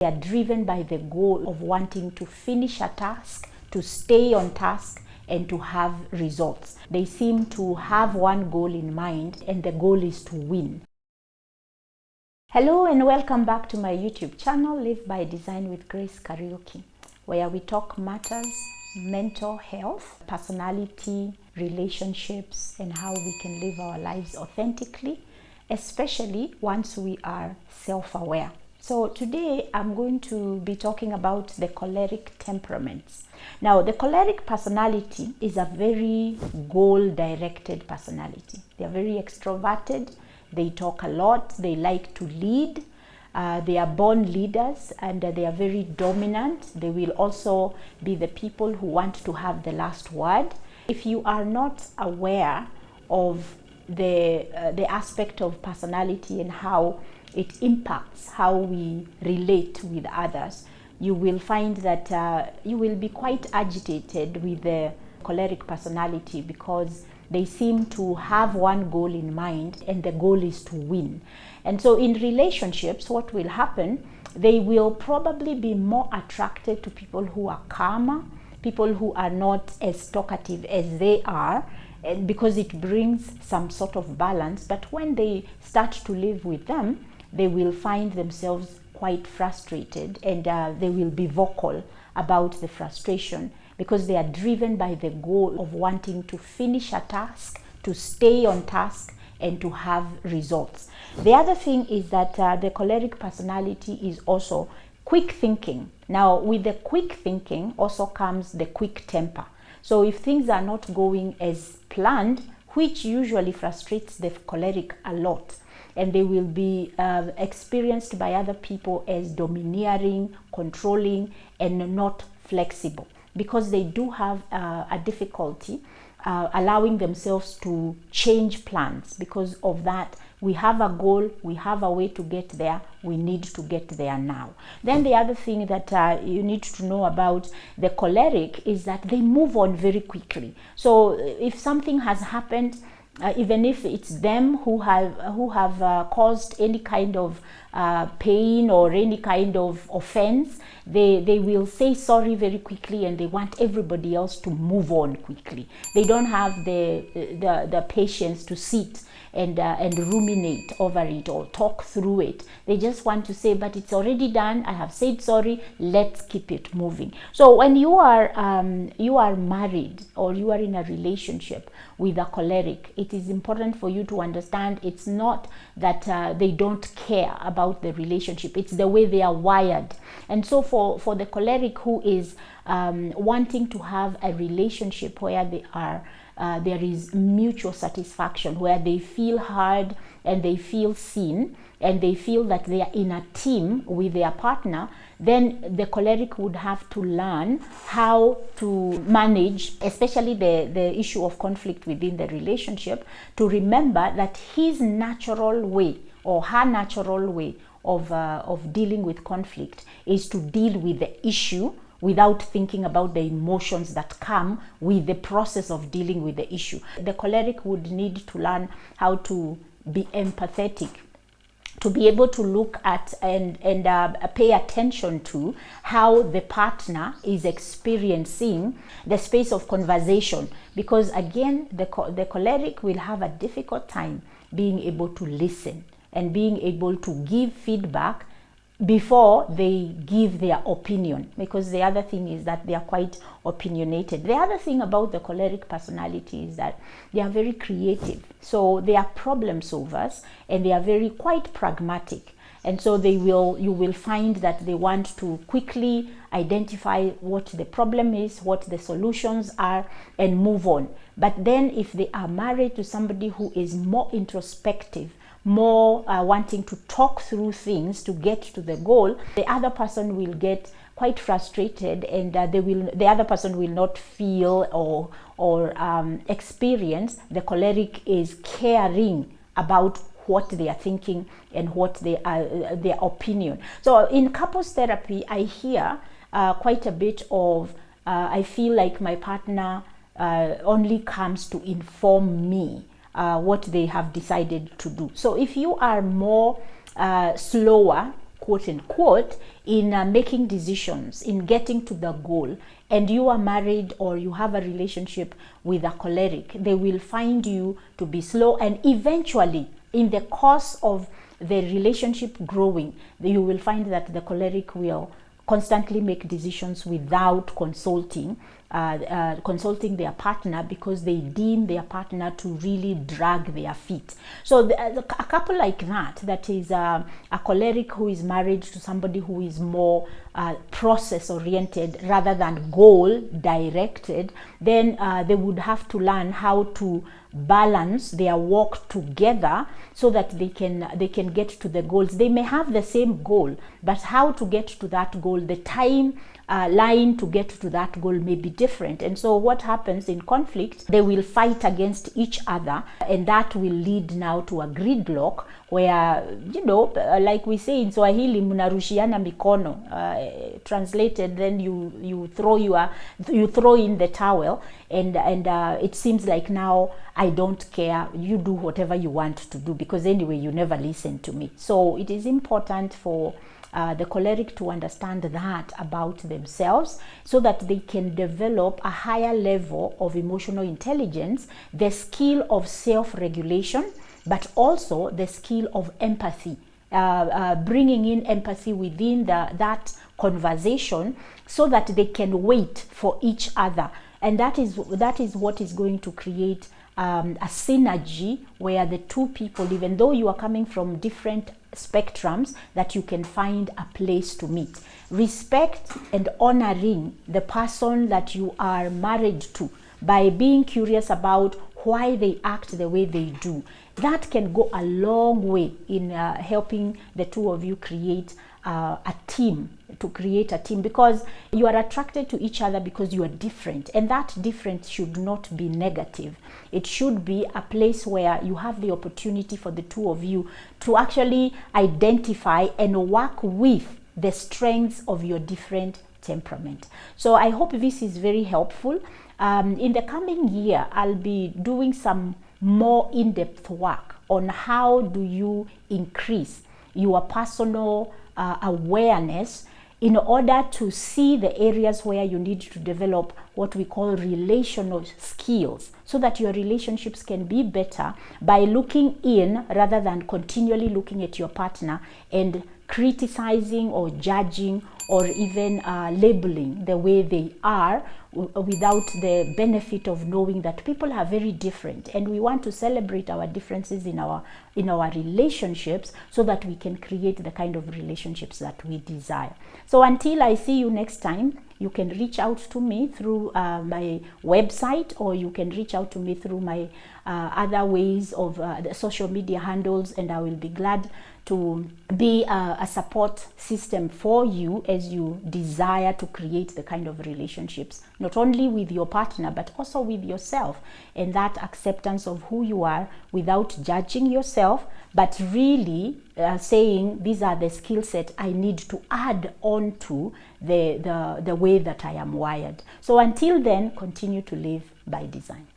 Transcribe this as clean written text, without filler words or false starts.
They are driven by the goal of wanting to finish a task, to stay on task, and to have results. They seem to have one goal in mind, and the goal is to win. Hello and welcome back to my YouTube channel, Live by Design with Grace Kariuki, where we talk matters, mental health, personality, relationships, and how we can live our lives authentically, especially once we are self-aware. So today I'm going to be talking about the choleric temperaments. Now, the choleric personality is a very goal-directed personality. They are very extroverted. They talk a lot. They like to lead. They are born leaders, and they are very dominant. They will also be the people who want to have the last word. If you are not aware of the aspect of personality and how it impacts how we relate with others, you will find that you will be quite agitated with the choleric personality, because they seem to have one goal in mind, and the goal is to win. And so in relationships, what will happen, they will probably be more attracted to people who are calmer, people who are not as talkative as they are, and because it brings some sort of balance. But when they start to live with them, they will find themselves quite frustrated, and they will be vocal about the frustration, because they are driven by the goal of wanting to finish a task, to stay on task, and to have results. The other thing is that the choleric personality is also quick thinking. Now, with the quick thinking also comes the quick temper. So if things are not going as planned, which usually frustrates the choleric a lot, and they will be experienced by other people as domineering, controlling, and not flexible, because they do have a difficulty allowing themselves to change plans. Because of that, we have a goal, we have a way to get there, we need to get there now. Then the other thing that you need to know about the choleric is that they move on very quickly. So if something has happened, even if it's them who have caused any kind of pain or any kind of offense, they will say sorry very quickly, and they want everybody else to move on quickly. They don't have the patience to sit and ruminate over it or talk through it. They just want to say, but it's already done, I have said sorry, let's keep it moving. So when you are married, or you are in a relationship with a choleric, it is important for you to understand it's not that they don't care about the relationship, it's the way they are wired. And so for the choleric who is wanting to have a relationship where there is mutual satisfaction, where they feel heard and they feel seen, and they feel that they are in a team with their partner, then the choleric would have to learn how to manage, especially the issue of conflict within the relationship, to remember that his natural way or her natural way of dealing with conflict is to deal with the issue without thinking about the emotions that come with the process of dealing with the issue. The choleric would need to learn how to be empathetic, to be able to look at and pay attention to how the partner is experiencing the space of conversation. Because again, the choleric will have a difficult time being able to listen and being able to give feedback before they give their opinion, because the other thing is that they are quite opinionated. The other thing about the choleric personality is that they are very creative. So they are problem solvers, and they are very quite pragmatic. And so you will find that they want to quickly identify what the problem is, what the solutions are, and move on. But then if they are married to somebody who is more introspective, more wanting to talk through things to get to the goal, the other person will get quite frustrated, and the other person will not feel or experience the choleric is caring about what they are thinking and what their opinion. So in couples therapy, I hear quite a bit of I feel like my partner only comes to inform me what they have decided to do. So if you are more slower quote unquote, in making decisions, in getting to the goal, and you are married or you have a relationship with a choleric, they will find you to be slow, and eventually in the course of the relationship growing, you will find that the choleric will constantly make decisions without consulting their partner, because they deem their partner to really drag their feet. So a couple like that is a choleric who is married to somebody who is more process oriented rather than goal directed, then they would have to learn how to balance their work together so that they can get to the goals. They may have the same goal, but how to get to that goal, the time line to get to that goal may be different. And so what happens in conflict, they will fight against each other, and that will lead now to a gridlock where, like we say in Swahili, mnarushiana mikono, translated, then you throw in the towel, and it seems like now I don't care, you do whatever you want to do, because anyway you never listen to me. So it is important for the choleric to understand that about themselves, so that they can develop a higher level of emotional intelligence, the skill of self-regulation, but also the skill of empathy, bringing in empathy within that conversation, so that they can wait for each other. And that is what is going to create a synergy where the two people, even though you are coming from different spectrums, that you can find a place to meet. Respect and honoring the person that you are married to by being curious about why they act the way they do. That can go a long way in helping the two of you create a team, because you are attracted to each other because you are different, and that difference should not be negative. It should be a place where you have the opportunity for the two of you to actually identify and work with the strengths of your different temperament. So I hope this is very helpful. In the coming year, I'll be doing some more in-depth work on how do you increase your personal awareness in order to see the areas where you need to develop what we call relational skills, so that your relationships can be better by looking in rather than continually looking at your partner and criticizing or judging or even labeling the way they are, without the benefit of knowing that people are very different, and we want to celebrate our differences in our relationships, so that we can create the kind of relationships that we desire. So until I see you next time, you can reach out to me through my website, or you can reach out to me through my other ways of the social media handles, and I will be glad to be a support system for you as you desire to create the kind of relationships, not only with your partner, but also with yourself, and that acceptance of who you are without judging yourself, but really saying, these are the skill set I need to add on to the way that I am wired. So until then, continue to live by design.